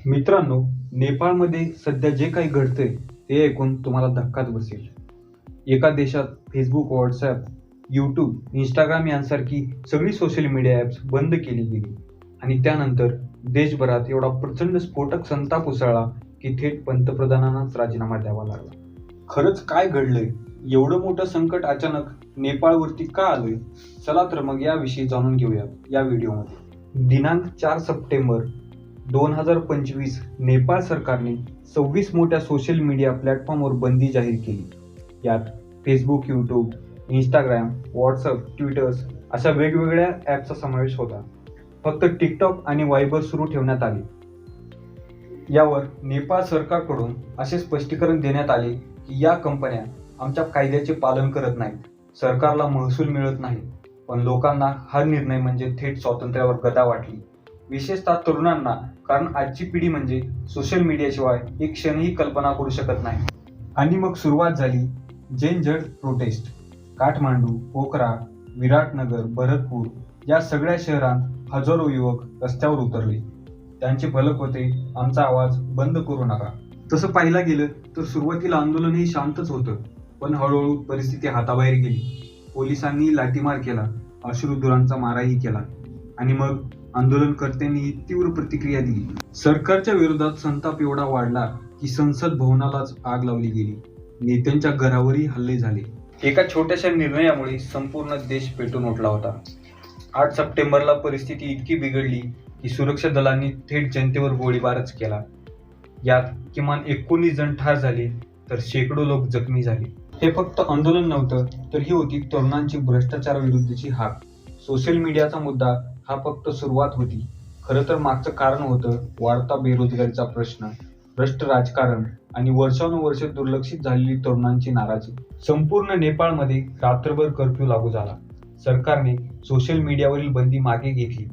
मित्रांनो, नेपाळमध्ये सध्या जे काही घडतंय ते ऐकून तुम्हाला धक्काच बसेल. एका देशात फेसबुक, व्हॉट्सॲप, यूट्यूब, इंस्टाग्राम यांसारखी सगळी सोशल मीडिया ॲप्स बंद केली गेली आणि त्यानंतर देशभरात एवढा प्रचंड स्फोटक संताप उसळला की थेट पंतप्रधानांनाच राजीनामा द्यावा लागला. खरंच काय घडलंय? एवढं मोठं संकट अचानक नेपाळवरती का आलंय? चला तर मग याविषयी जाणून घेऊयात या व्हिडिओमध्ये. दिनांक 4 सप्टेंबर 2025 नेपाळ सरकारने 26 मोठ्या सोशल मीडिया प्लॅटफॉर्मवर बंदी जाहीर केली. यात Facebook, YouTube, Instagram, WhatsApp, Twitters अशा वेगवेगळ्या ॲपचा समावेश होता. फक्त टिकटॉक आणि वायबर सुरू ठेवण्यात आले. यावर नेपाळ सरकारकडून असे स्पष्टीकरण देण्यात आले की या कंपन्या आमच्या कायद्याचे पालन करत नाहीत, सरकारला महसूल मिळत नाही. पण लोकांना हा निर्णय म्हणजे थेट स्वातंत्र्यावर गदा वाटली, विशेषतः तरुणांना, कारण आजची पिढी म्हणजे सोशल मीडियाशिवाय एक क्षणही कल्पना करू शकत नाही. आणि मग सुरुवात झाली झेनझट प्रोटेस्ट. काठमांडू, पोखरा, विराटनगर, भरतपूर या सगळ्या शहरांत हजारो युवक रस्त्यावर उतरले. त्यांचे फलक होते, आमचा आवाज बंद करू नका. तसं पाहायला गेलं तर सुरुवातीला आंदोलन हे शांतच होतं, पण हळूहळू परिस्थिती हाताबाहेर गेली. पोलिसांनी लाठीमार केला, अश्रुधुरांचा माराही केला आणि मग आंदोलनकर्त्यांनी तीव्र प्रतिक्रिया दिली. सरकारच्या विरोधात संताप एवढा वाढला की संसद भवनालाच आग लावली गेली. नेत्यांच्या घरावरही हल्ले झाले. एका छोट्याशा निर्णयामुळे संपूर्ण देश पेटून उठला होता. 8 सप्टेंबरला परिस्थिती इतकी बिघडली की सुरक्षा दलांनी थेट जनतेवर गोळीबारच केला. यात किमान 19 जण ठार झाले तर शेकडो लोक जखमी झाले. हे फक्त आंदोलन नव्हतं, तर ही होती तरुणांची भ्रष्टाचाराविरुद्धची हाक. सोशल मीडियाचा मुद्दा हा फक्त सुरुवात होती. खरं तर मागचं कारण होतं वाढता बेरोजगारीचा प्रश्न, भ्रष्ट राजकारण आणि वर्षानुवर्ष दुर्लक्षित झालेली तरुणांची नाराजी. संपूर्ण नेपाळमध्ये रात्रभर कर्फ्यू लागू झाला. सरकारने सोशल मीडियावरील बंदी मागे घेतली.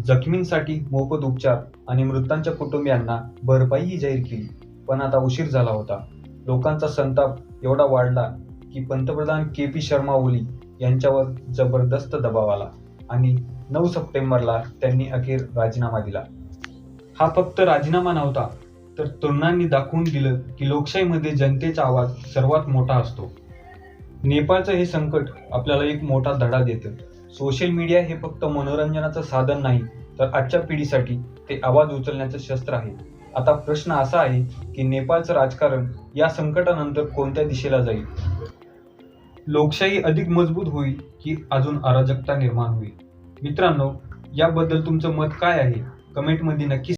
जखमींसाठी मोफत उपचार आणि मृतांच्या कुटुंबियांना भरपाईही जाहीर केली. पण आता उशीर झाला होता. लोकांचा संताप एवढा वाढला की पंतप्रधान के.पी. शर्मा ओली यांच्यावर जबरदस्त दबाव आला आणि 9 सप्टेंबरला त्यांनी अखेर राजीनामा दिला. हा फक्त राजीनामा नव्हता, तर तरुणांनी दाखवून दिलं की लोकशाहीमध्ये जनतेचा आवाज सर्वात मोठा असतो. नेपाळचं हे संकट आपल्याला एक मोठा धडा देतं. सोशल मीडिया हे फक्त मनोरंजनाचं साधन नाही, तर आजच्या पिढीसाठी ते आवाज उचलण्याचं शस्त्र आहे. आता प्रश्न असा आहे की नेपाळचं राजकारण या संकटानंतर कोणत्या दिशेला जाईल? लोकशाही अधिक मजबूत होईल की अजून अराजकता निर्माण होईल? मित्रांनो, याबद्दल तुमचं मत काय आहे? कमेंटमध्ये नक्की